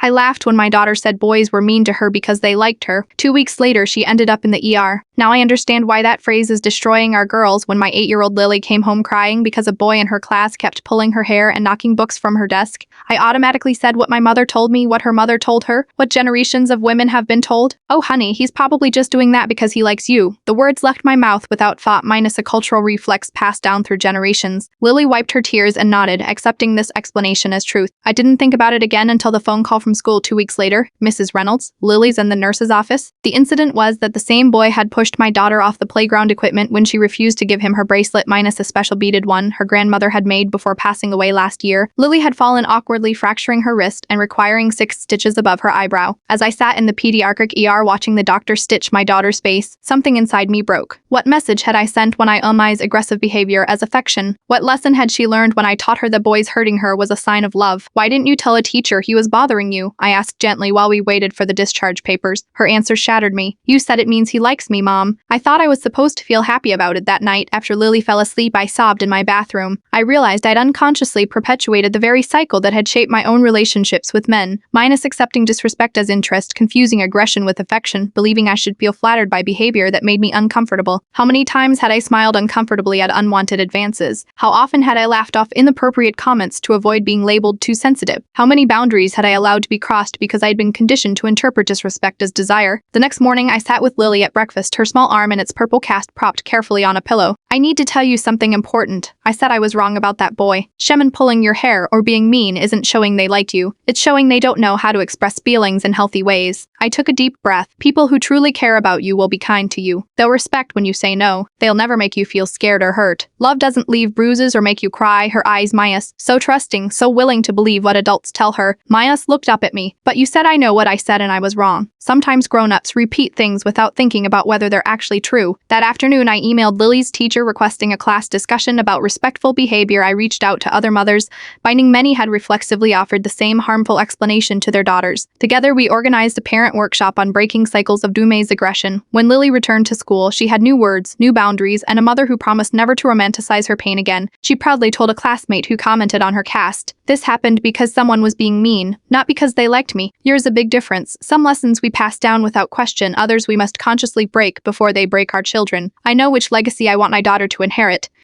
I laughed when my daughter said boys were mean to her because they liked her. 2 weeks later, she ended up in the ER. Now I understand why that phrase is destroying our girls when my 8-year-old Lily came home crying because a boy in her class kept pulling her hair and knocking books from her desk. I automatically said what my mother told me, what her mother told her, what generations of women have been told. Oh honey, he's probably just doing that because he likes you. The words left my mouth without thought, minus a cultural reflex passed down through generations. Lily wiped her tears and nodded, accepting this explanation as truth. I didn't think about it again until the phone call from school 2 weeks later. Mrs. Reynolds, Lily's and the nurse's office. The incident was that the same boy had pushed my daughter off the playground equipment when she refused to give him her bracelet minus a special beaded one her grandmother had made before passing away last year. Lily had fallen awkwardly, fracturing her wrist and requiring 6 stitches above her eyebrow. As I sat in the pediatric ER watching the doctor stitch my daughter's face, something inside me broke. What message had I sent when I Umai's aggressive behavior as affection? What lesson had she learned when I taught her that boys hurting her was a sign of love? Why didn't you tell a teacher he was bothering you? I asked gently while we waited for the discharge papers. Her answer shattered me. You said it means he likes me, Mom. I thought I was supposed to feel happy about it. That night, after Lily fell asleep, I sobbed in my bathroom. I realized I'd unconsciously perpetuated the very cycle that had shaped my own relationships with men, minus accepting disrespect as interest, confusing aggression with affection, believing I should feel flattered by behavior that made me uncomfortable. How many times had I smiled uncomfortably at unwanted advances? How often had I laughed off inappropriate comments to avoid being labeled too sensitive? How many boundaries had I allowed to be crossed because I'd been conditioned to interpret disrespect as desire? The next morning, I sat with Lily at breakfast, her small arm in its purple cast propped carefully on a pillow. I need to tell you something important. I said I was wrong about that boy. Shemin pulling your hair or being mean isn't showing they liked you. It's showing they don't know how to express feelings in healthy ways. I took a deep breath. People who truly care about you will be kind to you. They'll respect when you say no. They'll never make you feel scared or hurt. Love doesn't leave bruises or make you cry. Her eyes, Mayas, so trusting, so willing to believe what adults tell her. Mayas looked up at me. But you said I know what I said and I was wrong. Sometimes grown-ups repeat things without thinking about whether they're actually true. That afternoon, I emailed Lily's teacher requesting a class discussion about respectful behavior. I reached out to other mothers, finding many had reflexively offered the same harmful explanation to their daughters. Together, we organized a parent workshop on breaking cycles of Dumai's aggression. When Lily returned to school, she had new words, new boundaries, and a mother who promised never to romanticize her pain again. She proudly told a classmate who commented on her cast, "This happened because someone was being mean, not because they liked me." Here's a big difference. Some lessons we pass down without question, others we must consciously break before they break our children. I know which legacy I want my daughter to inherit.